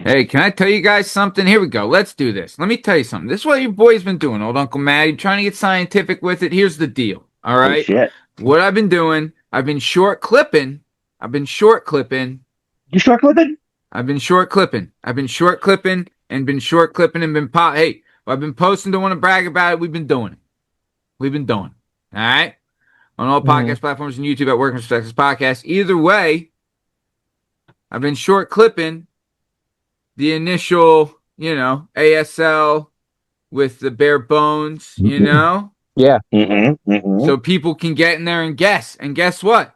Hey, can I tell you guys something? Here we go. Let's do this. Let me tell you something. This is what your boy's been doing, old Uncle Matty, trying to get scientific with it. Here's the deal. All Oh right. shit! What I've been doing, I've been short clipping. I've been short clipping. You start clipping? I've been short clipping. I've been short clipping and been short clipping and been pop. Hey, I've been posting. Don't want to brag about it. We've been doing it. We've been doing it. All right. On all Mhm. podcast platforms and YouTube at Working Perspectives Podcast. Either way, I've been short clipping the initial, ASL with the bare bones, Yeah. Mm-hmm. Mm-hmm. so people can get in there and guess. And guess what?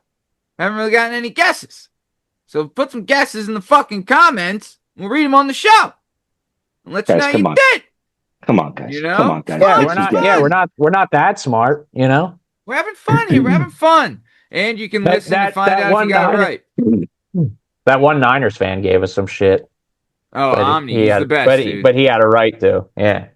I haven't really gotten any guesses. So put some guesses in the fucking comments. And we'll read them on the show. And let you know Guys, how you come on. did. Come on, guys. You Come know? on, It's guys. Yeah, fun. we're Take some It's not. Yeah, guesses. we're fun. not. We're not that smart. We're having fun here. We're having fun. And you can that listen and that find that out if you one got it Niners, right. that one Niners fan gave us some shit, Oh, but Omni, he he's the had, best, dude. but he had a right to. Yeah.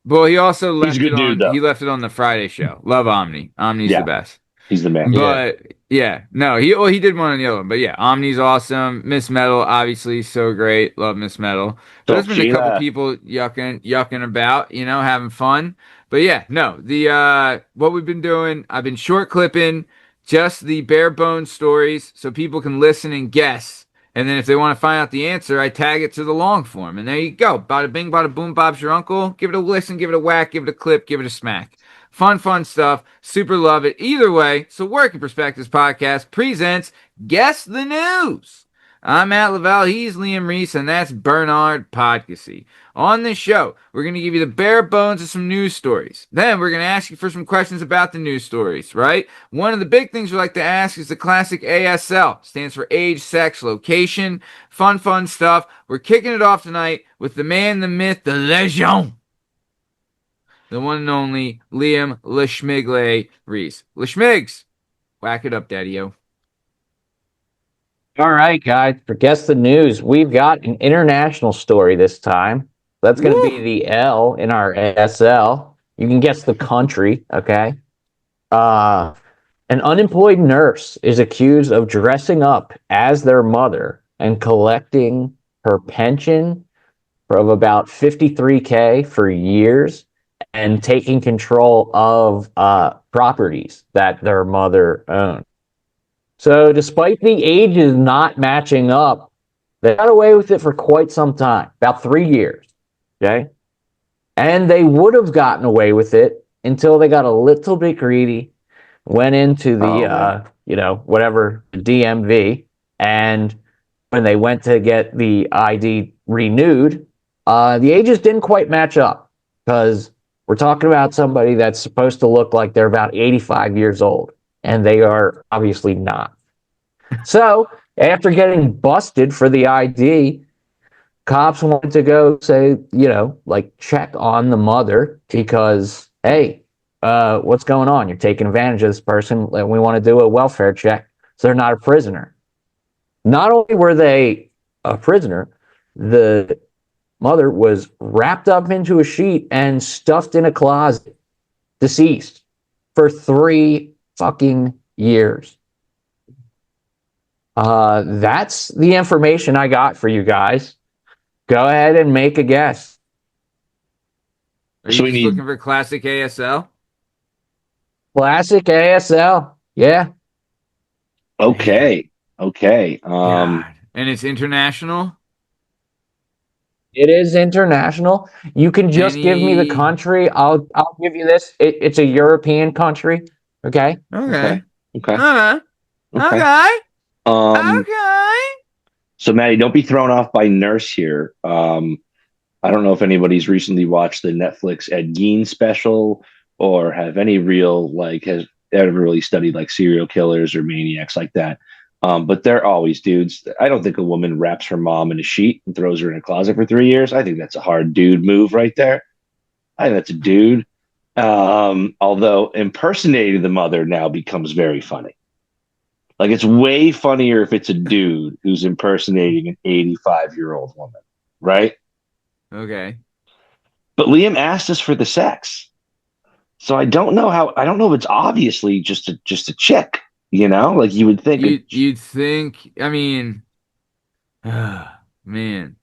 Well, he also He's a left it good dude, on. though. He left it on the Friday show. Love Omni. Omni's the Yeah, best. he's the man. Yeah. But yeah, no, he did one on the other one. But yeah, Omni's awesome. Miss Metal, obviously, so great. Love Miss Metal. But So there's been a couple Sheila, people yucking about, having fun. But yeah, no, the what we've been doing, I've been short clipping just the bare bones stories so people can listen and guess. And then if they want to find out the answer, I tag it to the long form. And there you go. Bada bing, bada boom, Bob's your uncle. Give it a listen, give it a whack, give it a clip, give it a smack. Fun stuff. Super love it. Either way, so Working Perspectives Podcast presents Guess the News. I'm Matt Lavelle, he's Liam Reese, and that's Bernard Podkasey. On this show, we're going to give you the bare bones of some news stories. Then we're going to ask you for some questions about the news stories, right? One of the big things we like to ask is the classic ASL. Stands for age, sex, location. Fun stuff. We're kicking it off tonight with the man, the myth, the legend, the one and only Liam LeSchmigle Reese. LeSchmigs, whack it up, Daddy-o. All right, guys. For guess the news, we've got an international story this time. That's going to be the L in our ASL. You can guess the country. Okay. An unemployed nurse is accused of dressing up as their mother and collecting her pension of about 53K for years and taking control of properties that their mother owned. So despite the ages not matching up, they got away with it for quite some time, about 3 years. Okay. And they would have gotten away with it until they got a little bit greedy, went into the, whatever, the DMV. And when they went to get the ID renewed, the ages didn't quite match up because we're talking about somebody that's supposed to look like they're about 85 years old, and they are obviously not. So after getting busted for the ID, cops wanted to go say, check on the mother because, hey, what's going on? You're taking advantage of this person, and we want to do a welfare check so they're not a prisoner. Not only were they a prisoner, the mother was wrapped up into a sheet and stuffed in a closet, deceased, for 3 fucking years. That's the information I got for you guys. Go ahead and make a guess. Are you So we just need- looking for classic ASL? Classic ASL. Yeah. okay. God. And it's international? It is international. You can just give me the country. I'll give you this. It's a European country. Okay. Okay. Okay. Okay. Okay. Okay. Um, Okay. so Maddie, don't be thrown off by nurse here. I don't know if anybody's recently watched the Netflix Ed Gein special or have any real has ever really studied like serial killers or maniacs like that. But they're always dudes. I don't think a woman wraps her mom in a sheet and throws her in a closet for 3 years. I think that's a hard dude move right there. I think that's a dude. Although impersonating the mother now becomes very funny. Like it's way funnier if it's a dude who's impersonating an 85-year-old woman, right? Okay. But Liam asked us for the sex. So I don't know if it's obviously just a chick, like you would think. You'd think, I mean, man.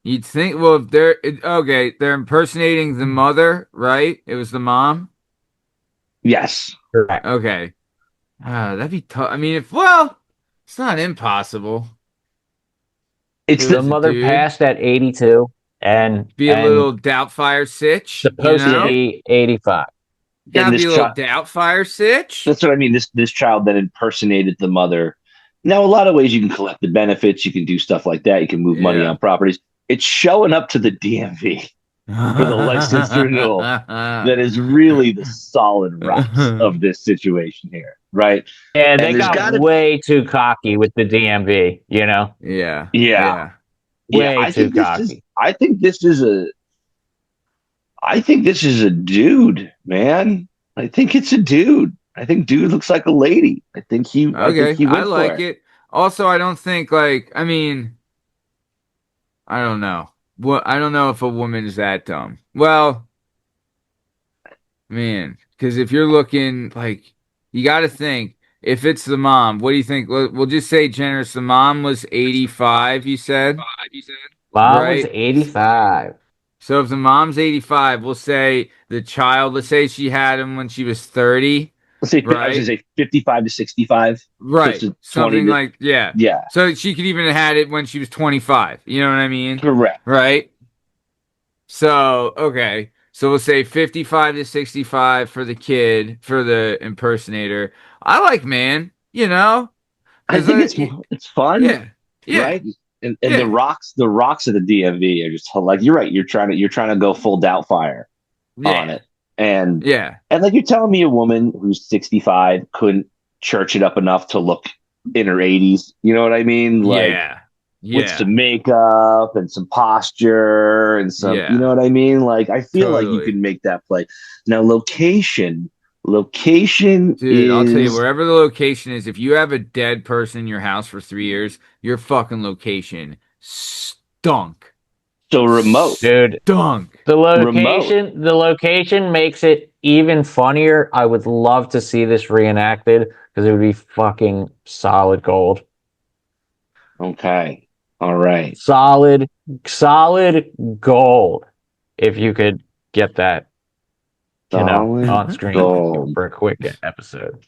You'd think, well, if okay, they're impersonating the mother, right? It was the mom. Yes. Correct. Okay. That'd be tough. I mean, well, it's not impossible. If It's it The was the a mother dude, passed at 82 be a and little Doubtfire sitch, you supposed to know? be 85. and Gotta this be a little child. Doubtfire sitch. That's what I mean. This child that impersonated the mother. Now, a lot of ways you can collect the benefits. You can do stuff like that. You can move money Yeah. on properties. It's showing up to the DMV for the license renewal that is really the solid rocks of this situation here, right? Yeah, And they there's got got to, way too cocky with the DMV, you know? Yeah. yeah, Yeah. yeah. Way too cocky. I think this is a dude, man. I think it's a dude. I think dude looks like a lady. I think Okay, he I went for like it. it. Also, I don't think like I mean, I don't know. What I don't know if a woman is that dumb. Well, man, because if you're looking like you got to think if it's the mom, what do you think? We'll just say generous. The mom was 85, you said, Mom was right? 85. So if the mom's 85, we'll say the child, let's say she had him when she was 30, Let's say I was gonna right? say 55 to 65. So it's Right. a 20 Something to like, yeah. yeah, So she could even have had it when she was 25. You know what I mean? correct. Right? So, okay. So we'll say 55 to 65 for the kid, for the impersonator. I like man, you know? I Because, think it's fun, yeah. Yeah. right? And Yeah. the rocks of the DMV are just like you're right. You're trying to go full Doubtfire on Yeah. it, and Yeah. like you're telling me a woman who's 65 couldn't church it up enough to look in her 80s. You know what I mean? Like Yeah. with Yeah. some makeup and some posture and some, you know Yeah. what I mean? Like I feel like you Totally. can make that play. Now location Dude, I'll tell you, is wherever the location is, if you have a dead person in your house for 3 years, your fucking location stunk. so remote. Dude, Stunk. Remote. the location makes it even funnier. I would love to see this reenacted because it would be fucking solid gold. Okay. All right. Solid, solid gold. If you could get that, Solid on screen gold. for a quick episode.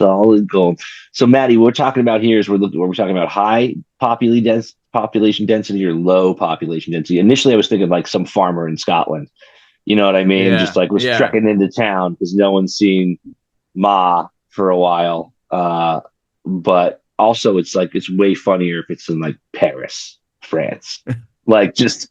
Solid gold. So Maddie, what we're talking about here is we're talking about high population density or low population density. Initially I was thinking like some farmer in Scotland. You know what I mean? Just Yeah. like was Yeah. trekking into town because no one's seen Ma for a while. But also it's way funnier if it's in like Paris, France. Like just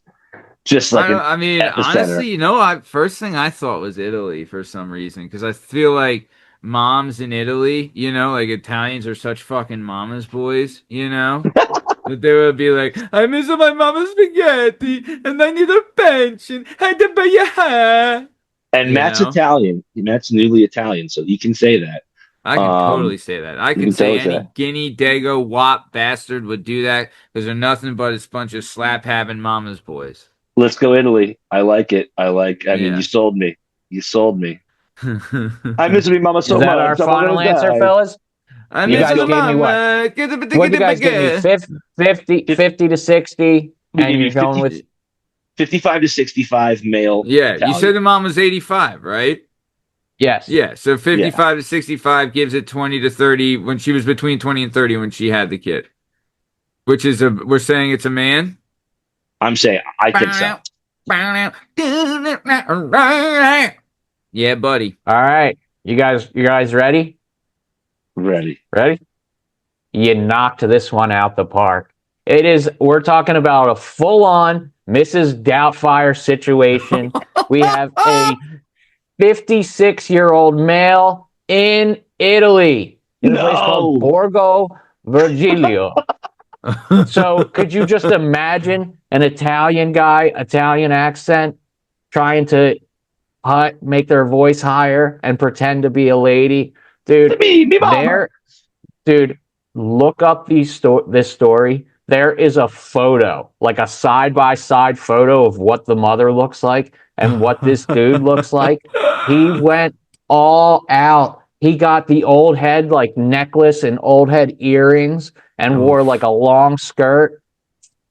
I like don't, an I mean, epicenter. honestly, first thing I thought was Italy for some reason, because I feel like moms in Italy, like Italians are such fucking mama's boys, that they would be like, I miss my mama's spaghetti and I need a pension. I had to buy your hair. And You Matt's know, Italian. Matt's newly Italian, so he can say that. I can totally say that. I You could can say totally say any that. guinea, dago, wop bastard would do that because they're nothing but a bunch of slap having mama's boys. Let's go Italy. I like it. I mean, you Yeah. sold me. You sold me. I miss me mama Is so that our much. I'm final gonna answer, die. fellas? I You miss Let's guys my go. gave me what? mama. What you guys give me? 50 to 60, We and give you're you going 50, with 55 to 65 male Yeah, you said Italian. the mom was 85, right? yes. Yeah, so Yeah, 55 to 65 gives it 20 to 30 when she was between 20 and 30 when she had the kid. We're saying it's a man? I'm saying I think so. Yeah, buddy. All right. You guys ready? Ready. Ready? You knocked this one out the park. We're talking about a full-on Mrs. Doubtfire situation. We have a 56-year-old male in Italy, in a place called No. Borgo Virgilio. So could you just imagine an Italian guy, Italian accent, trying to make their voice higher and pretend to be a lady? Dude, Me mama. dude, look up this story. There is a photo, like a side-by-side photo of what the mother looks like and what this dude looks like. He went all out. He got the old head like necklace and old head earrings and wore like Oof. a long skirt.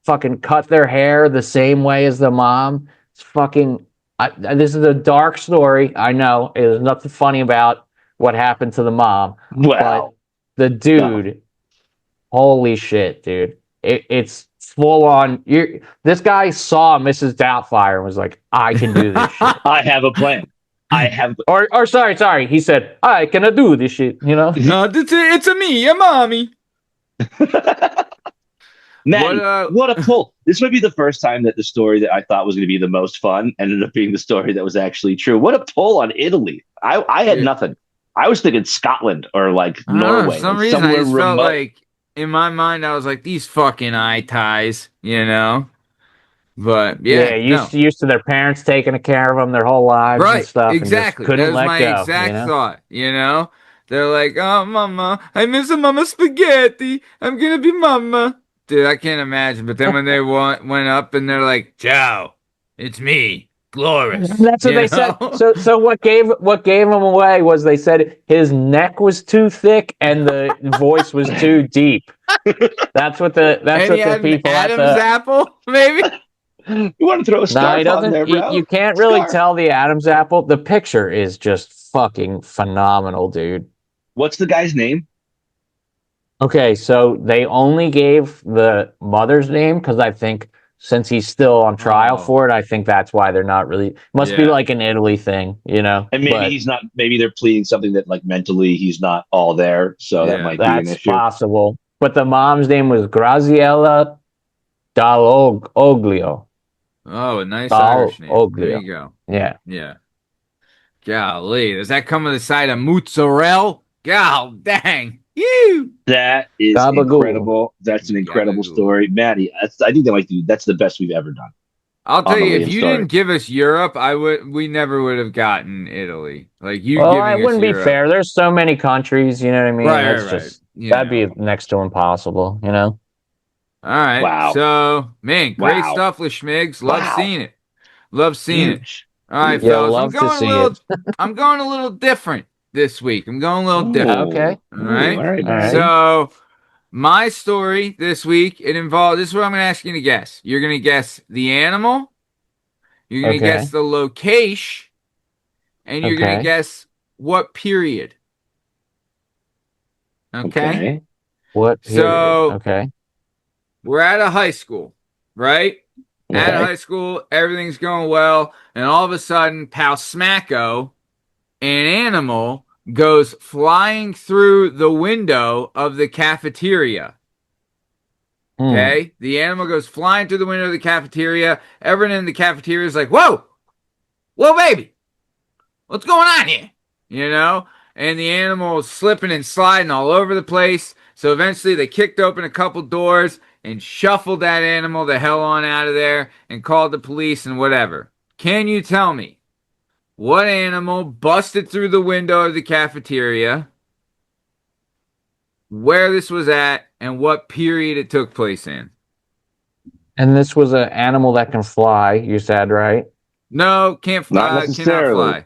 fucking cut their hair the same way as the mom. It's fucking. This is a dark story. I know there's nothing funny about what happened to the mom, but Wow. the dude, holy shit, dude! It's full on. This guy saw Mrs. Doubtfire and was like, "I can do this shit." I have a plan. I have. Or sorry. He said, "I can do this shit." You know. It's a me, a mommy. Maddie, What, what a pull. This might be the first time that the story that I thought was going to be the most fun ended up being the story that was actually true. What a pull on Italy. I had nothing. I was thinking Scotland or like I don't know, Norway. for some like reason, I somewhere just felt remote. like in my mind, I was like, these fucking eye ties, you know. But Yeah, yeah, no, used to their parents taking care of them their whole lives and right, stuff, and just exactly. That couldn't was let my go. You exact know. thought, you know. They're like, oh, mama, I miss a mama spaghetti. I'm gonna be mama. Dude, I can't imagine. But then when they went up and they're like, ciao, it's me, Glorious, That's what you they said. know. So what gave him away was they said his neck was too thick and the voice was too deep. That's what the And he had an people at Adam's the. apple, maybe. You want to throw a No, he scarf on doesn't. there, bro? You can't really Scarf. tell the Adam's apple. The picture is just fucking phenomenal, dude. What's the guy's name? Okay, so they only gave the mother's name because I think since he's still on trial Oh. for it, I think that's why they're not really. Must be Yeah. like an Italy thing, you know. And maybe But he's not. Maybe they're pleading something that like mentally he's not all there, so that Yeah. might be an that's issue. possible. But the mom's name was Graziella Dall'Oglio. Oh, a nice Dal Irish name. There Oglio. you go. Yeah. Yeah. Golly, does that come with a side of mozzarella? God dang. You. That is Gabagool. incredible. That's an incredible Gabagool. story, Maddie. I think that's the best we've ever done. I'll tell On the you, if Liam you story. didn't give us Europe, we never would have gotten Italy. Like you Well, giving it wouldn't us be Europe. fair. There's so many countries, you know what I mean? Right, That's right. just You that'd be know. next to impossible, you know? All right. Wow. So, man, great Wow. stuff with Schmigs. Love Wow. seeing it. Love seeing it. Huge. All right, Yeah, fellas. love to see it. I'm going a little different this week. I'm going a little Ooh. different. Okay. All right. All right, All right. Maddie. So, my story this week, this is what I'm going to ask you to guess. You're going to guess the animal, you're going to Okay. guess the location, and you're going to Okay. guess what period. Okay? What period? So- Okay. We're at a high school, right? At Okay. high school, everything's going well, and all of a sudden, Pal Smacko, an animal, goes flying through the window of the cafeteria. Okay? The animal goes flying through the window of the cafeteria. Everyone in the cafeteria is like, whoa! Whoa, baby! What's going on here? You know? And the animal is slipping and sliding all over the place. So eventually they kicked open a couple doors and shuffled that animal the hell on out of there and called the police and whatever. Can you tell me what animal busted through the window of the cafeteria, where this was at, and what period it took place in? And this was an animal that can fly, you said, right? No, Not cannot necessarily. fly.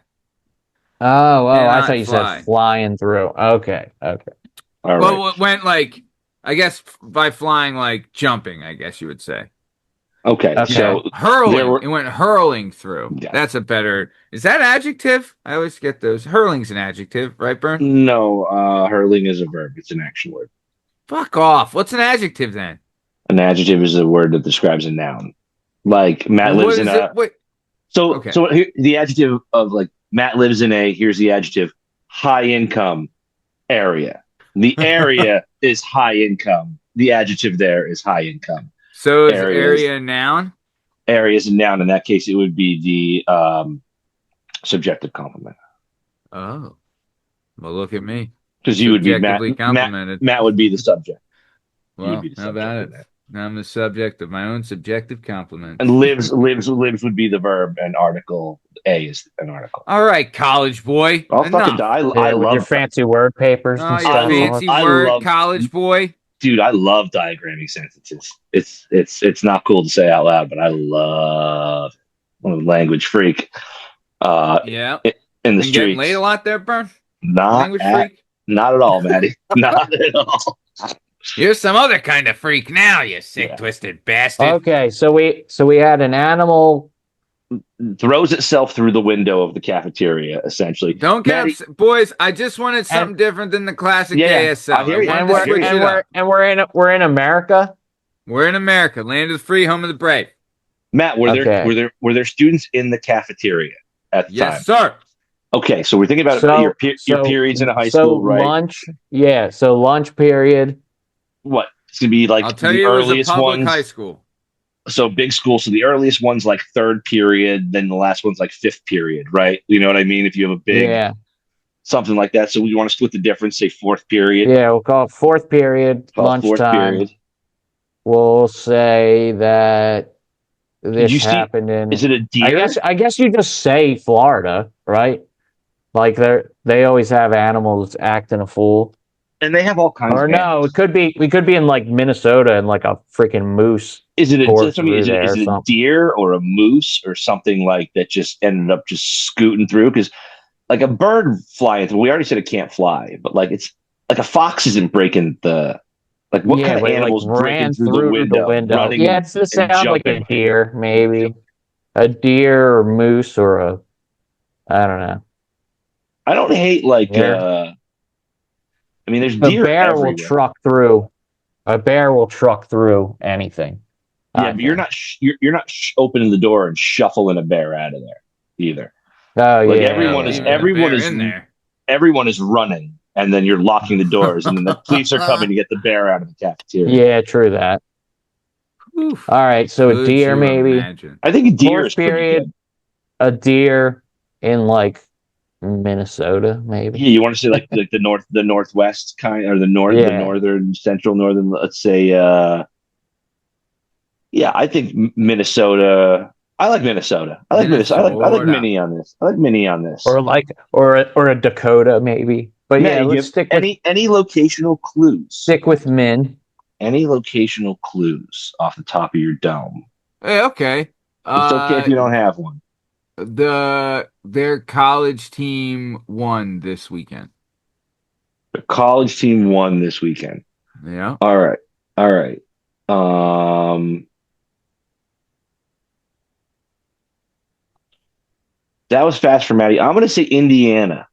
Oh, I Cannot thought you fly. said flying through. Okay. All right. Well, it went like, I guess by flying, like jumping, I guess you would say. Okay. Okay. So Hurling. there were- It went hurling through. Yeah. That's a better. Is that adjective? I always get those. Hurling's an adjective, right, Bern? no, hurling is a verb. It's an action word. Fuck off. What's an adjective then? An adjective is a word that describes a noun. Like Matt Well, lives what in is a. it? Wait. So Okay. so here, the adjective of like Matt lives in a. Here's the adjective: high income area. The area is high income. The adjective there is high income. So is Areas. area a noun? Area is a noun. In that case, it would be the subjective complement. Oh. Well, look at me. Because you would be Matt. Subjectively complimented. Matt would be the subject. Well, You'd be the how about subject it? in that. Now I'm the subject of my own subjective compliment. And lives would be the verb, and article A is an article. All right, college boy. I'll Enough. fucking die. Yeah, I with love your fancy word papers Oh, and you stuff. fancy I word, love- college boy. dude. I love diagramming sentences. It's not cool to say out loud, but I love. I'm a language freak. Yeah. In the Been getting streets, laid a lot there, Bern? not Language at, freak? not at all, Maddie. Not at all. You're some other kind of freak now, you sick, Yeah. twisted bastard. Okay, so we had an animal. Throws itself through the window of the cafeteria, essentially. Don't get Maddie, upset, boys. I just wanted something And- different than the classic Yeah, I ASL. hear you. wanted And to we're switch and it we're up. and we're in America. We're in America, land of the free, home of the brave. Matt, Okay. were there students in the cafeteria at the time? Yes, sir. Okay, so we're thinking about your periods in a high school, right? Lunch, yeah. So lunch period. What? It's gonna be like I'll tell the you, it was a earliest public ones. high school. So big school. So the earliest one's like third period, then the last one's like fifth period, right? You know what I mean? If you have a big Yeah, something like that. So we want to split the difference, say fourth period. yeah. We'll call it fourth period, Call it fourth lunchtime. period. We'll say that this you see- happened in. Is it a deer? I guess you just say Florida, right? Like they always have animals acting a fool. And they have all kinds Or of no, animals. we could be in like Minnesota and like a freaking moose. Is it a course I mean, is through it, there is or it a something. deer or a moose or something like that just ended up just scooting through? Because like a bird flying through, we already said it can't fly, but like it's like a fox isn't breaking the like what kind of but, animals like, breaking ran through the window, running Yeah, and, it sounds like a jumping? deer, maybe a deer or moose or a I don't know. I don't hate like Yeah. I mean there's A deer bear everywhere. will truck through. A bear will truck through anything. Yeah, I but you're think. not you're not opening the door and shuffling a bear out of there either. Oh Like yeah, everyone yeah, is yeah. everyone Bear is in there. everyone is running, and then you're locking the doors, and then the police are coming to get the bear out of the cafeteria. Yeah, true that. Oof. All right, so a Could deer you maybe. imagine? I think a deer Fourth is pretty period, good. a deer in like Minnesota, maybe. Yeah, you want to say like the northwest kind, or the Yeah. northern, central, northern. Let's say, yeah, I think Minnesota. I like Minnesota. I like Minnesota. I like Minnesota. Minnie on this. I like Minnie on this. Or a Dakota maybe. But Matt, yeah, you let's give stick with any locational clues. stick with Min. Any locational clues off the top of your dome. Hey, okay. It's okay if you don't have one. Their college team won this weekend. The college team won this weekend. Yeah. All right. All right. That was fast for Maddie. I'm going to say Indiana.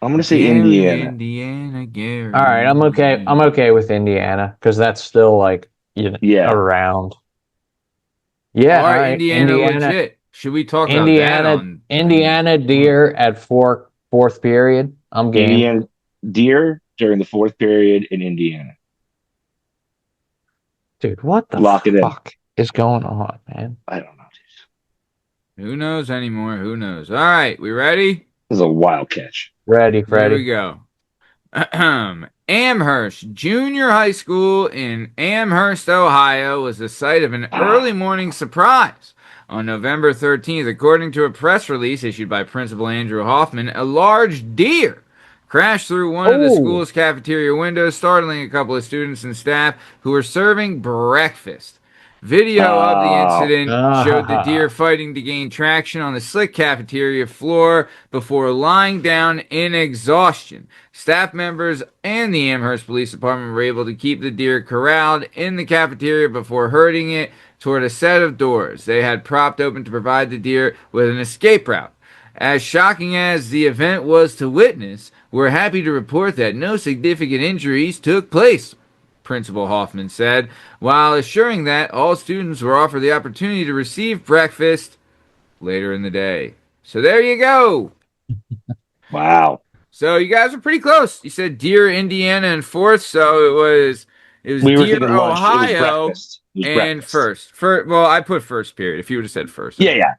I'm going to say Gary, Indiana. Indiana, Gary. All right, I'm okay. I'm okay with Indiana because that's still like Yeah. around. Yeah, All right, Indiana, legit. Should we talk about that on Indiana deer at fourth period. I'm game. Indiana deer during the fourth period in Indiana. Dude, what the Lock it in. fuck is going on, man? I don't know. Who knows anymore? Who knows? All right, we ready? This is a wild catch. Ready, Here we Freddy. go. Amherst Junior High School in Amherst, Ohio was the site of an early morning surprise. On November 13th, according to a press release issued by Principal Andrew Hoffman, a large deer crashed through one of the school's cafeteria windows, startling a couple of students and staff who were serving breakfast. Video of the incident showed the deer fighting to gain traction on the slick cafeteria floor before lying down in exhaustion. Staff members and the Amherst Police Department were able to keep the deer corralled in the cafeteria before herding it toward a set of doors they had propped open to provide the deer with an escape route. As shocking as the event was to witness, we're happy to report that no significant injuries took place, Principal Hoffman said, while assuring that all students were offered the opportunity to receive breakfast later in the day. So there you go. Wow. So you guys are pretty close. You said Deer, Indiana, and fourth, so it was We were Deer, thinking lunch. It was Ohio, breakfast. It was and breakfast. first. Well, I put first period. If you would have said first, Yeah.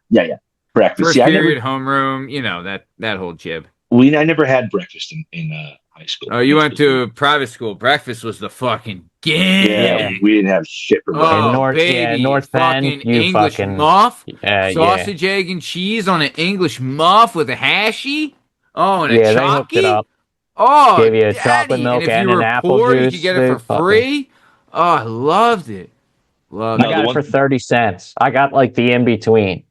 Breakfast. First Yeah, period, homeroom. You know that whole jib. I never had breakfast in high school. Oh, you went to a private school. Breakfast was the fucking game. Yeah, we didn't have shit for breakfast. Oh, North- baby. North Bend, fucking you English fucking- muff. Yeah. Sausage, egg, and cheese on an English muff with a hashy. Oh, and a Yeah, they hooked it chalky. up. Oh, Gave you a daddy. chocolate milk and if and you an were apple poor, you juice, could get it dude. for free. Oh, I loved it. Loved I No, it. got the it for 30 cents. I got like the in between.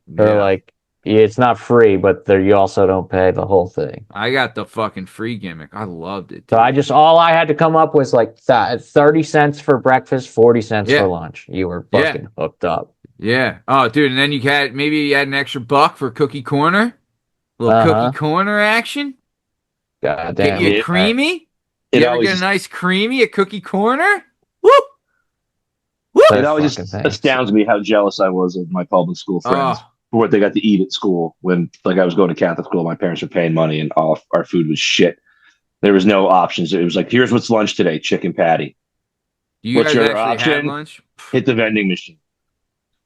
They're Yeah. like it's not free, but there you also don't pay the whole thing. I got the fucking free gimmick. I loved it, So dude. all I had to come up was like 30 cents for breakfast, 40 cents for Yeah, lunch. You were yeah, fucking hooked up. yeah. Oh, dude, and then you had an extra buck for cookie corner. Little cookie Uh-huh. corner action. God Get you damn a it. It creamy. it You ever get a always nice creamy at cookie corner? Woo! Woo! it Those always fucking just things. astounds me how jealous I was of my public school friends Oh, for what they got to eat at school. When like I was going to Catholic school, my parents were paying money, and all of our food was shit. There was no options. It was like, here's what's lunch today: chicken patty. you What's guys your actually had option? lunch? Hit the vending machine.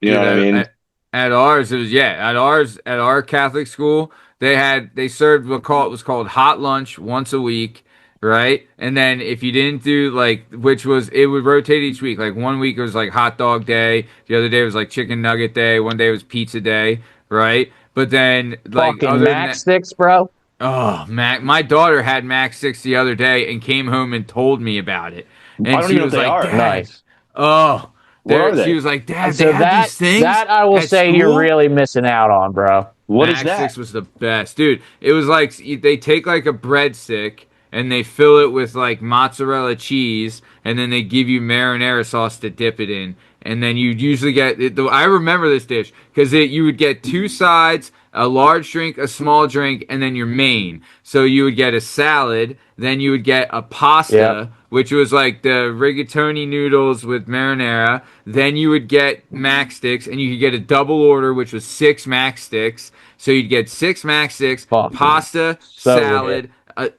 You know Dude, what I mean? at ours it was at our Catholic school they served what was called hot lunch once a week, right? And then if you didn't do like which was it would rotate each week. Like one week it was like hot dog day, the other day was like chicken nugget day, one day was pizza day, right? But then like Fucking other than Mac that, sticks, bro. oh, Mac, my daughter had Mac 6 the other day and came home and told me about it. I And don't she even know what was they like, are. "Dad, Nice. oh, What are she they? was like, Dad, they So have these things that I will at say you're school." really missing out on, bro. What is Mac that? 6 was the best, dude. It was like they take like a breadstick and they fill it with like mozzarella cheese, and then they give you marinara sauce to dip it in. And then you usually get I remember this dish because you would get two sides, a large drink, a small drink, and then your main. So you would get a salad, then you would get a Yep. pasta, which was like the rigatoni noodles with marinara. Then you would get mac sticks, and you could get a double order, which was six mac sticks. So you'd get six mac sticks, Fucking pasta, so lit. salad,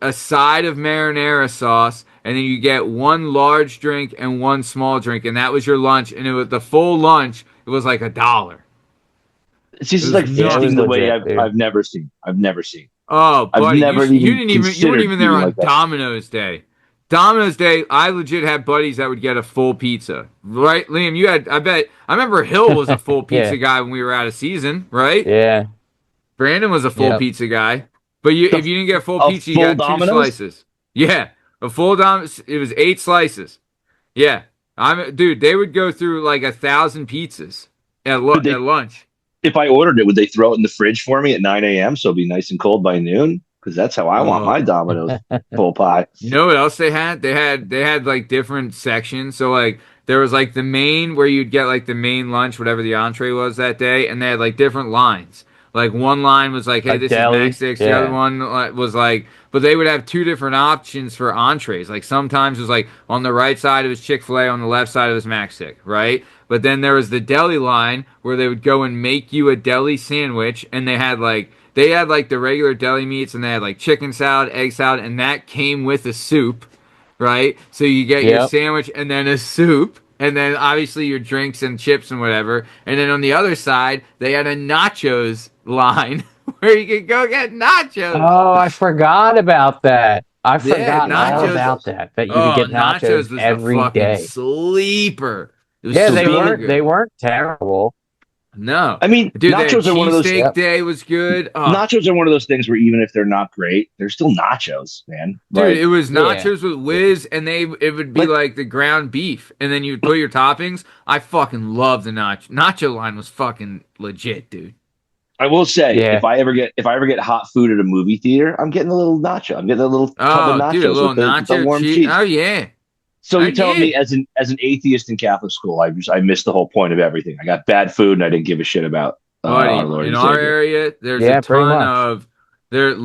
a side of marinara sauce, and then you get one large drink and one small drink, and that was your lunch. And it was the full lunch. It was like $1. It's It just was like Yeah, it feasting was nuts. the way legit, dude. I've never seen. I've never seen. Oh, I've buddy, never you even didn't even you weren't considered even there eating on like that. Domino's Day. Domino's Day, I legit had buddies that would get a full pizza. Right, Liam? You had I remember Hill was a full pizza Yeah. guy when we were out of season, right? Yeah. Brandon was a full Yep. pizza guy. But if The, you didn't get full a pizza, you full got two Domino's? slices. Yeah. A full dom it was 8 slices. Yeah. Dude, they would go through like 1,000 pizzas Could at they? lunch. If I ordered it, would they throw it in the fridge for me at 9 a.m. so it'll be nice and cold by noon? Because that's how I want my Oh. Domino's full pie. You know what else they had? They had like different sections. So like there was like the main where you'd get like the main lunch, whatever the entree was that day, and they had like different lines. Like one line was like, "Hey, A this is Max deli. Six." The other Yeah. one was like, but they would have two different options for entrees. Like sometimes it was like on the right side it was Chick-fil-A, on the left side it was Max Six, right? But then there was the deli line where they would go and make you a deli sandwich, and they had like the regular deli meats, and they had like chicken salad, egg salad, and that came with a soup, right? So you get your Yep. sandwich and then a soup, and then obviously your drinks and chips and whatever. And then on the other side, they had a nachos line where you could go get nachos. Oh, I forgot about that. I Yeah, forgot all nachos. about that. That you could Oh, get nachos nachos was the every fucking day. sleeper. It was Yeah, So so being, they good. weren't terrible. No, I mean, dude, their nachos are one of those. cheesesteak Yep. day was good. Oh, Nachos are one of those things where even if they're not great, they're still nachos, man. dude, Like, it was Yeah. nachos with whiz, and it would be like, like the ground beef, and then you would put your toppings. I fucking love the nacho line was fucking legit, dude. I will say, Yeah. if I ever get hot food at a movie theater, I'm getting a little nacho. I'm getting a little tub of Oh, dude, a nachos little with the nacho warm cheese. cheese. Oh yeah, So oh you're telling yeah. me, as an atheist in Catholic school, I missed the whole point of everything. I got bad food and I didn't give a shit about our Buddy, Lord in and our Savior. area, there's a Yeah, pretty ton much. of there.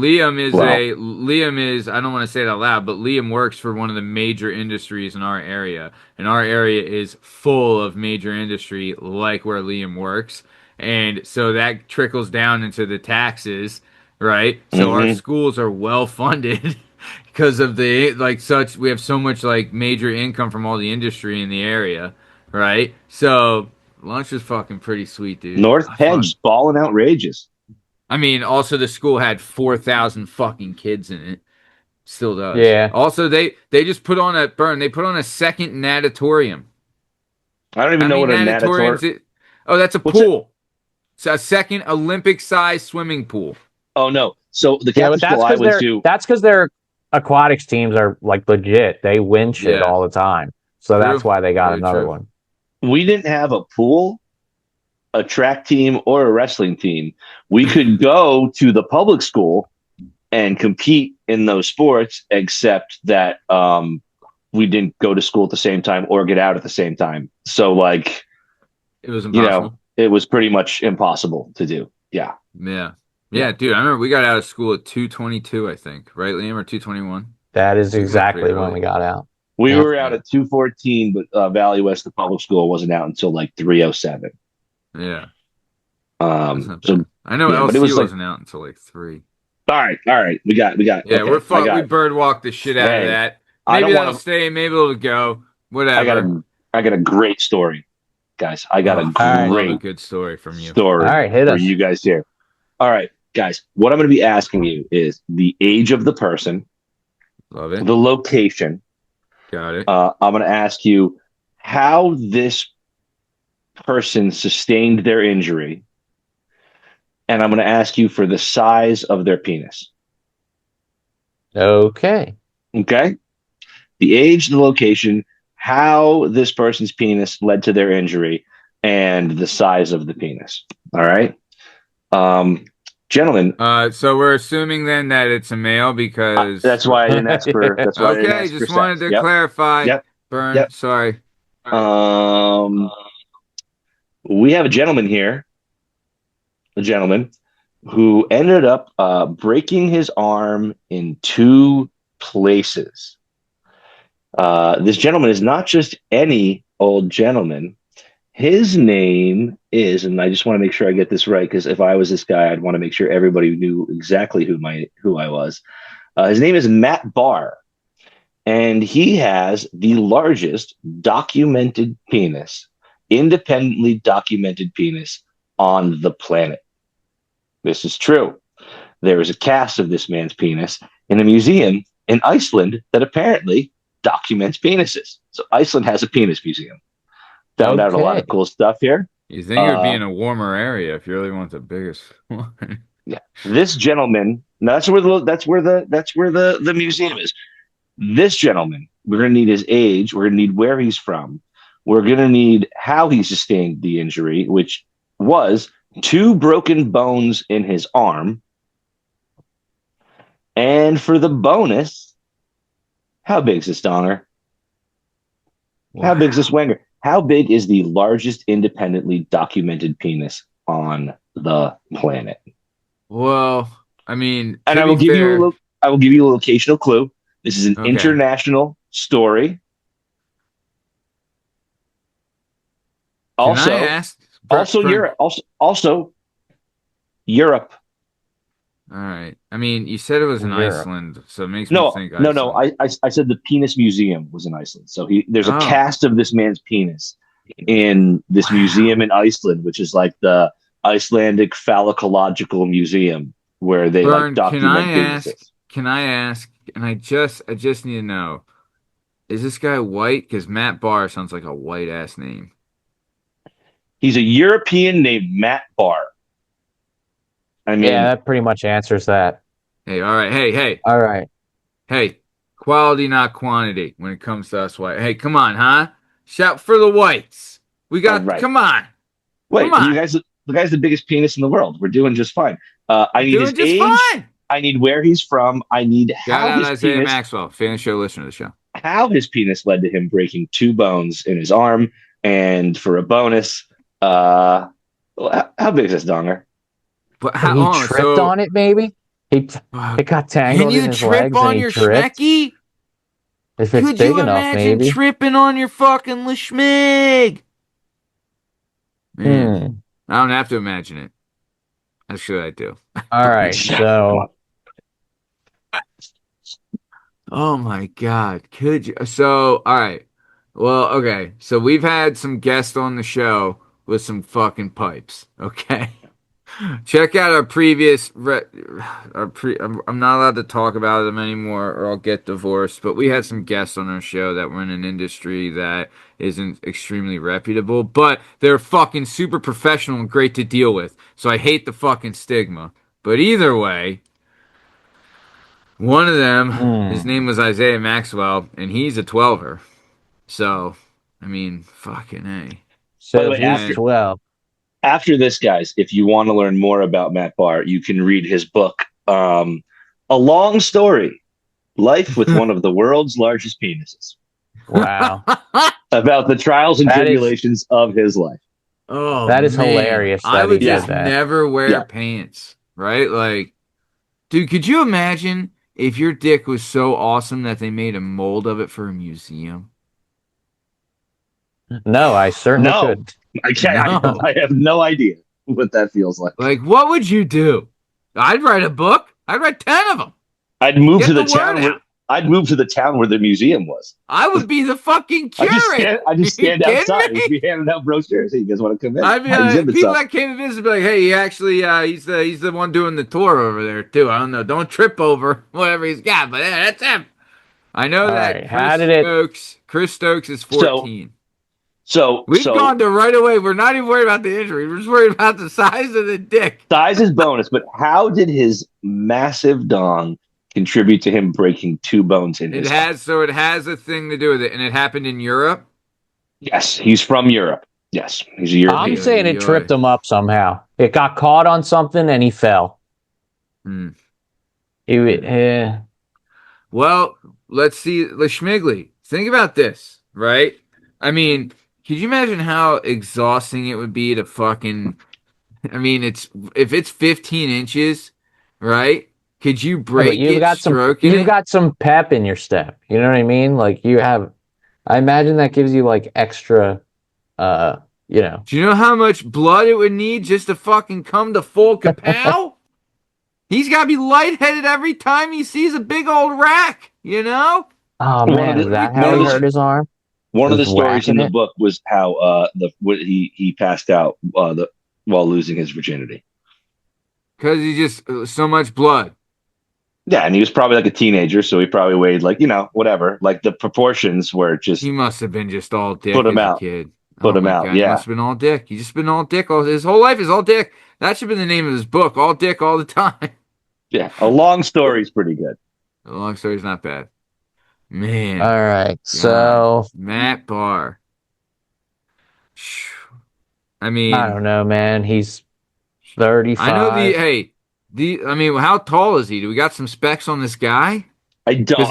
Well, Liam is. I don't want to say it out loud, but Liam works for one of the major industries in our area, and our area is full of major industry, like where Liam works, and so that trickles down into the taxes, right? So our hmm schools are well funded because of the like such. We have so much like major income from all the industry in the area, right? So lunch was fucking pretty sweet, dude. North Penn just balling outrageous. I mean, also the school had 4,000 fucking kids in it. Still does. Yeah. Also, they just put on a burn. They put on a second natatorium. I don't How even know many what a natatoriums? natator. Oh, that's a What's it? pool. It's a second Olympic-sized swimming pool. Oh no. So the Yeah, but Catholic school I went to, that's because their aquatics teams are like legit. They win shit all the time. So that's True. why they got Very another true. one. we didn't have a pool, a track team or a wrestling team, we could go to the public school and compete in those sports, except that we didn't go to school at the same time or get out at the same time. So, like, It was impossible. it was pretty much impossible to do. Yeah. Yeah. Yeah. Yeah, dude. I remember we got out of school at 2:22, I think. Right, Liam, or 2:21? That is So we went pretty exactly when early. we got out. We Yeah. were out at 2:14, but Valley West, the public school, wasn't out until like 3:07. Yeah. That's not So bad. I know yeah, but it LC was like, wasn't out until like 3. all right, Yeah, okay, we bird walked the shit out of hey, that. I Maybe don't that'll want to, stay, maybe it'll go. Whatever. I got a great story, guys. I got a Oh, I love a great good story from you. story All right, hit for us. you guys here. All right, guys, what I'm going to be asking you is the age of the person, Love it. the location. Got it. I'm going to ask you how this person sustained their injury, and I'm going to ask you for the size of their penis. Okay. Okay? The age, the location, how this person's penis led to their injury, and the size of the penis. All right? Gentlemen, So we're assuming then that it's a male because that's why I didn't ask for. That's why I didn't okay, ask for just sex. wanted to Yep, clarify. yep, Burn. yep. Sorry. We have a gentleman here, a gentleman who ended up breaking his arm in 2 places. This gentleman is not just any old gentleman. His name is, and I just want to make sure I get this right, because if I was this guy, I'd want to make sure everybody knew exactly who I was. His name is Matt Barr, and he has the largest documented penis, independently documented penis on the planet. This is true. There is a cast of this man's penis in a museum in Iceland that apparently documents penises. So Iceland has a penis museum. Found out a lot of cool stuff here. You think it would be in a warmer area if you really want the biggest one. Yeah, this gentleman. Now that's where the museum is. This gentleman. We're gonna need his age. We're gonna need where he's from. We're gonna need how he sustained the injury, which was 2 broken bones in his arm. And for the bonus, how big is this donger? Wow. How big is this wanger? How big is the largest independently documented penis on the planet? Well, I mean, And to I will be give fair, you I will give you a locational clue. This is an Okay. international story. Can I ask? Europe. Also Europe. All right. I mean, you said it was in Europe. Iceland, so it makes me No, think no, Iceland. no. I said the penis museum was in Iceland. So there's a Oh. cast of this man's penis in this Wow. museum in Iceland, which is like the Icelandic Phallicological Museum, where they Burn, like document penises. can I ask, and I just need to know, is this guy white? Because Matt Barr sounds like a white ass name. He's a European named Matt Barr. I mean, Yeah, that pretty much answers that. Hey, all right. Hey, All right. hey. Quality, not quantity when it comes to us white. Hey, come on, huh? Shout for the whites. We got, all right. come on. Wait, Come on. you guys, the guy's the biggest penis in the world. We're doing just fine. I need Doing his just age. fine. I need where he's from. I need Shout how out his Isaiah penis, Maxwell, fan show listener of the show. how his penis led to him breaking 2 bones in his arm. And for a bonus, how big is this donger? But He tripped on it, maybe? It got tangled Can you in his trip legs on and he your tripped. schmecky? If it's Could big you enough, imagine maybe. tripping on your fucking lishmig? Man, I don't have to imagine it. Actually, I do. All right, so Oh my God. Could you? So, all right. Well, okay. So we've had some guests on the show with some fucking pipes. Okay. Check out our previous. I'm not allowed to talk about them anymore or I'll get divorced. But we had some guests on our show that were in an industry that isn't extremely reputable, but they're fucking super professional and great to deal with. So I hate the fucking stigma. But either way, one of them, his name was Isaiah Maxwell, and he's a 12er. So, I mean, fucking A. so By the if way, he's 12. After this, guys, if you want to learn more about Matt Barr, you can read his book, A Long Story: Life with One of the World's Largest Penises, Wow. about the trials and That is tribulations of his life. Oh that is man, hilarious I that he would did Yeah, just that. never wear yeah. pants, right? Like, dude, could you imagine if your dick was so awesome that they made a mold of it for a museum? No, I certainly No, could. I can't. No. I have no idea what that feels like. Like, what would you do? I'd write a book. I'd write 10 of them. I'd move to Get the the word town where out. I'd move to the town where the museum was. I would be the fucking curator. I just You stand kidding outside. We'd me? be handing out brochures. Hey, you guys want to come in? I'd be My exhibit's people up. that came to visit be like, hey, he actually he's the one doing the tour over there too. I don't know. Don't trip over whatever he's got, but yeah, that's him. I know All that right. How did it Chris Stokes is So 14. so We've so gone to right away. We're not even worried about the injury. We're just worried about the size of the dick. size is bonus, but how did his massive dong contribute to him breaking two bones in his spine? It has a thing to do with it, and it happened in Europe. Yes, he's from Europe. Yes, he's a I'm Oy, European. saying oy, it oy. tripped him up somehow. It got caught on something and he fell. Hmm. Eh. Well, let's see, Schmigley. Think about this, right? I mean, could you imagine how exhausting it would be to fucking? I mean, it's if it's 15 inches, right? Could you Yeah, but break it stroking you've it? got some pep in your step. You know what I mean? Like you have I imagine that gives you like extra uh, you know. Do you know how much blood it would need just to fucking come to full kapow? He's got to be lightheaded every time he sees a big old rack, you know? Oh One of man, the is that one how of he the hurt his arm? one of the Just stories in whacking the it? book was how he passed out while losing his virginity. Because he just so much blood. Yeah, and he was probably like a teenager, so he probably weighed like whatever. Like the proportions were He just must have been just all put dick him as a out, kid. put Oh him my out. god, he must Yeah, have been all dick. He's just been all dick. His whole life is all dick. That should have been the name of his book. All dick all the time. yeah. A long story's pretty good. The long story's not bad. Man, All right. God, So Matt Barr. I I mean, don't know, man. He's I know 35. I mean, how tall is he? Do we got some specs on this guy? Because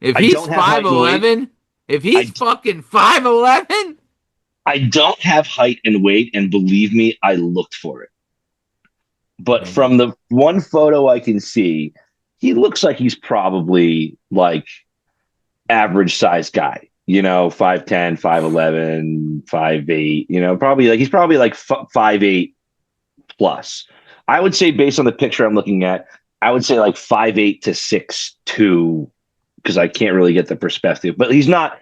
if I he's don't have height and weight. 5'11", if he's I fucking 5'11", I don't have height and weight, and believe me, I looked for it. But from the one photo I can see, he looks like he's probably like average size guy. 5'10", 5'11", 5'8", probably like he's probably like 5'8" plus. I would say based on the picture I'm looking at, I would say like 5'8" to 6'2", because I can't really get the perspective. But he's not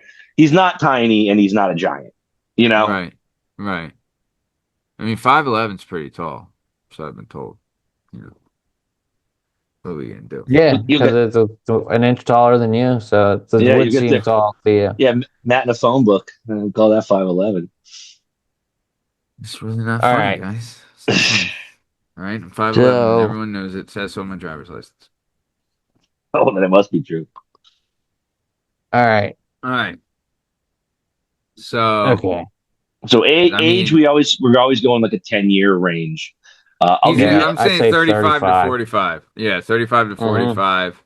tiny and he's not a giant, you know? right, right. I mean, 5'11's pretty tall, so I've been told. You know, what are we gonna do? Yeah, You because get it's an inch taller than you, so it yeah, would you get seem the tall to you. yeah, Matt in a phone book. Call that 5'11". It's really not All funny, right. guys. It's not funny. All right, I'm 5'11", and So, everyone knows it. Says so on my driver's license. Oh, then it must be true. all right. All right. So, Okay. So I age, mean, we're always going like a 10-year range. I'll give you Yeah, I'm I'd saying say 35 to 35. 45. Yeah, 35 to Mm-hmm. 45.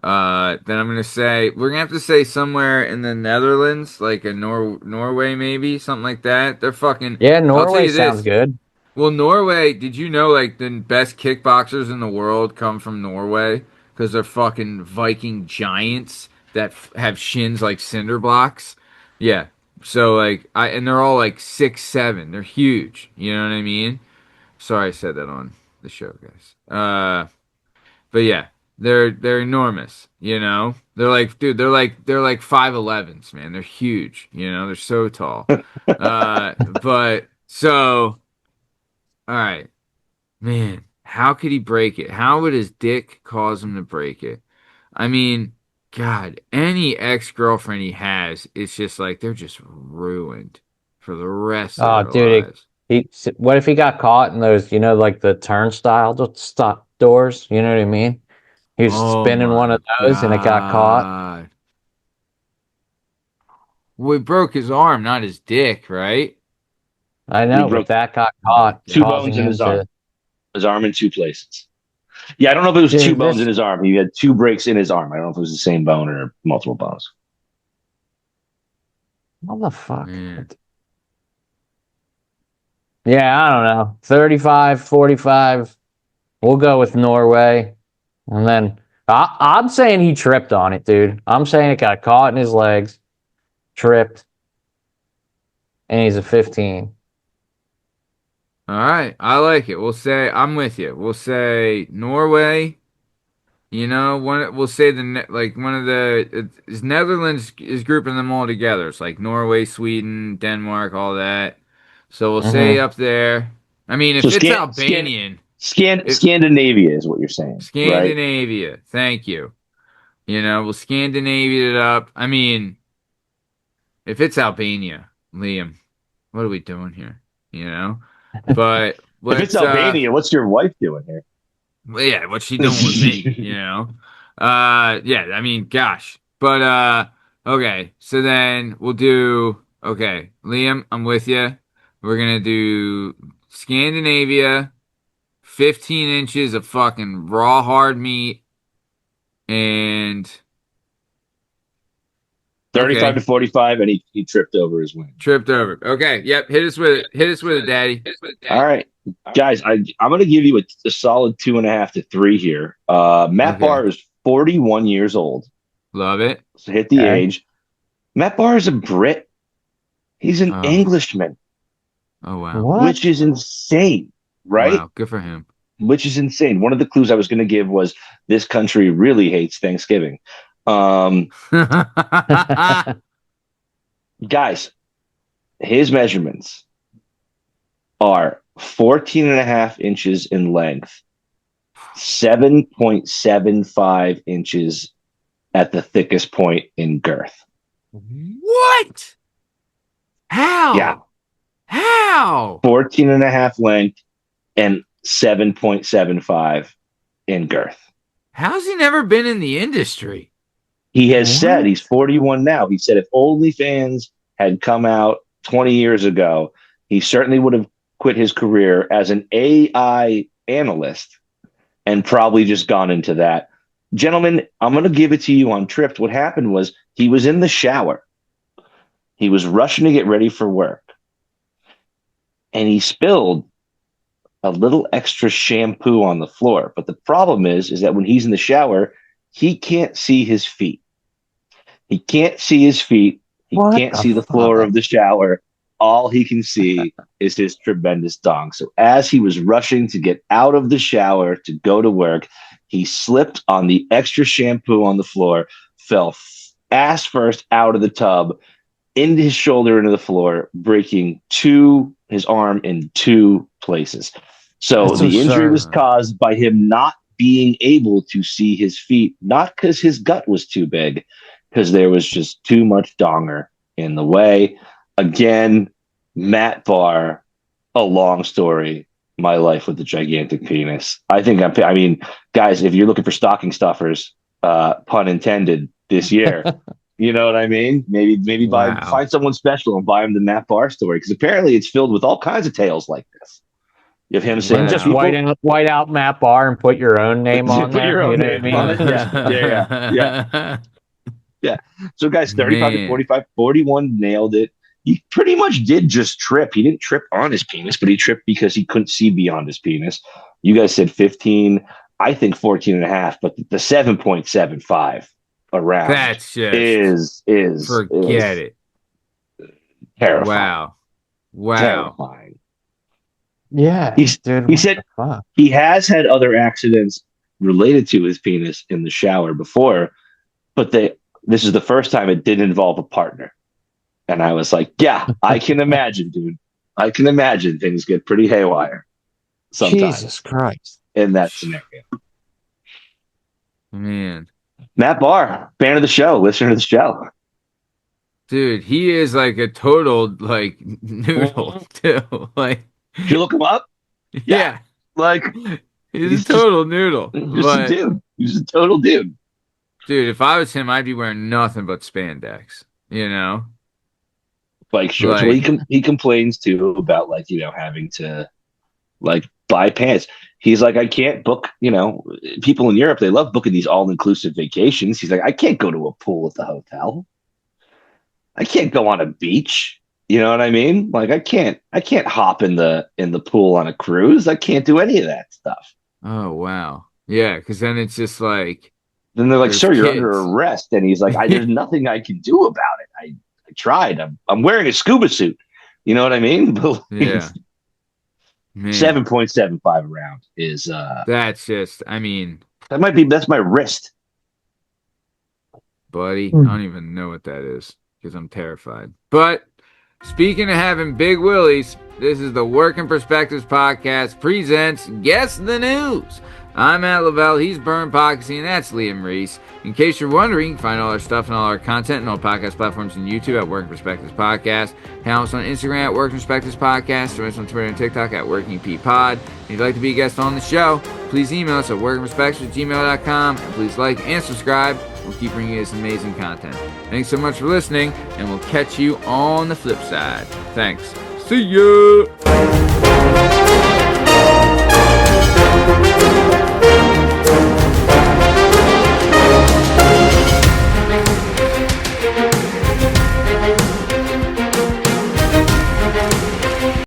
Then I'm gonna say we're gonna have to say somewhere in the Netherlands, like a Norway maybe, something like that. They're fucking. Yeah, I'll tell Norway you sounds this. good. Well, Norway, did you know like the best kickboxers in the world come from Norway? Because they're fucking Viking giants that have shins like cinder blocks. Yeah. So like and they're all like 6'7". They're huge. You know what I mean? Sorry I said that on the show, guys. But yeah, they're enormous. You know, they're like, dude, they're like 5'11s, man. They're huge. You know, they're so tall. But so all right. Man, how could he break it? How would his dick cause him to break it? I mean, God, any ex-girlfriend he has, it's just like they're just ruined for the rest of Oh, their dude, lives. what if he got caught in those, like the turnstile stop doors? You know what I mean? He was Oh spinning one my of those and it got caught. God. Well, he broke his arm, not his dick, right? I And he know, but broke that got caught, two causing bones in him to. his arm in two places. Yeah, I don't know if it was two Dude, bones in this his arm. He had two breaks in his arm. I don't know if it was the same bone or multiple bones. what the fuck? Man. Yeah, I don't know. 35, 45. We'll go with Norway. And then I'm saying he tripped on it, dude. I'm saying it got caught in his legs, tripped, and he's a 15. All right, I like it. We'll say I'm with you. We'll say Norway. You know, one we'll say like one of Netherlands is grouping them all together. It's like Norway, Sweden, Denmark, all that. So we'll say Mm-hmm. up there. I mean, So if it's Albanian, if Scandinavia is what you're saying, right? Scandinavia, thank you. You know, we'll Scandinavia it up. I mean, if it's Albania, Liam, what are we doing here? You know? But If it's let's Albania, what's your wife doing here? well, yeah, what's she doing with me? You know? Yeah, I mean, gosh. But okay, so then we'll do okay, Liam, I'm with you. We're gonna do Scandinavia, 15 inches of fucking raw hard meat, and 35 to okay, 45, and he tripped over his wing. tripped over. Okay, yep, hit us with it. Hit us with it, Daddy. All right, guys, I'm going to give you a solid 2.5 to 3 here. Matt Okay, Barr is 41 years old. love it. So hit the Okay. age. Matt Barr is a Brit. He's an Oh, Englishman, oh wow, What? which is insane, right? wow, good for him. Which is insane. One of the clues I was going to give was this country really hates Thanksgiving. Um, guys, his measurements are 14 and a half inches in length, 7.75 inches at the thickest point in girth. What? Yeah, How? How? 14 and a half length and 7.75 in girth. How's he never been in the industry? He has said, What? he's 41 now. He said if OnlyFans had come out 20 years ago, he certainly would have quit his career as an AI analyst and probably just gone into that. Gentlemen, I'm going to give it to you on Tripped. What happened was he was in the shower. He was rushing to get ready for work. And he spilled a little extra shampoo on the floor. But the problem is that when he's in the shower, he can't see his feet. He can't see his feet. He What can't the see the floor fuck? of the shower. All he can see is his tremendous dong. So as he was rushing to get out of the shower to go to work, he slipped on the extra shampoo on the floor, fell ass first out of the tub, into his shoulder into the floor, breaking his arm in two places. So That's the injury was absurd. caused by him not being able to see his feet, not because his gut was too big, because there was just too much donger in the way. Again, Matt Barr, a long story. My life with the gigantic penis. I mean, guys, if you're looking for stocking stuffers, pun intended, this year, you know what I mean? Maybe Wow. find someone special and buy him the Matt Barr story because apparently it's filled with all kinds of tales like this. You have him saying And that just Wow. people white out Matt Barr and put your own name on put your there. You own know what I name on it. mean? Yeah. So guys, 35 to Man. 45, 41 nailed it. He pretty much did just trip. He didn't trip on his penis, but he tripped because he couldn't see beyond his penis. You guys said 15. I think 14 and a half, but the 7.75 around That's just is forget it. terrifying. Wow. Wow. Terrifying. Yeah, He's dude. he What said the fuck? he has had other accidents related to his penis in the shower before, but this is the first time it didn't involve a partner. And I was like, yeah, I can imagine, dude. I can imagine things get pretty haywire Jesus sometimes Christ. in that scenario. Man. Matt Barr, fan of the show, listener to the show. Dude, he is like a total like noodle too. Like Did you look him up? Yeah. yeah. Like He's a he's just total noodle. just a But dude. He's a total dude. dude, if I was him, I'd be wearing nothing but spandex, you know? bike shorts. Well, he complains too about like having to like buy pants. He's like, I can't book. People in Europe, they love booking these all-inclusive vacations. He's like, I can't go to a pool at the hotel. I can't go on a beach. You know what I mean? Like I can't hop in the pool on a cruise. I can't do any of that stuff. Oh wow. Yeah, because then it's just like then they're like, sir, kids. You're under arrest. And he's like, there's nothing I can do about it. I tried. I'm wearing a scuba suit. You know what I mean? But yeah. 7.75 a round is that's just, I mean, that's my wrist. Buddy, I don't even know what that is because I'm terrified. But speaking of having big willies, this is the Working Perspectives Podcast presents Guess the News. I'm Matt Lavelle, he's Burn Pocketsy, and that's Liam Reese. In case you're wondering, you can find all our stuff and all our content and all podcast platforms and YouTube at Working Perspectives Podcast. Follow us on Instagram at Working Perspectives Podcast, or us on Twitter and TikTok at Working P Pod. If you'd like to be a guest on the show, please email us at workingperspectives@gmail.com, and please like and subscribe. We'll keep bringing you this amazing content. Thanks so much for listening, and we'll catch you on the flip side. Thanks. See ya!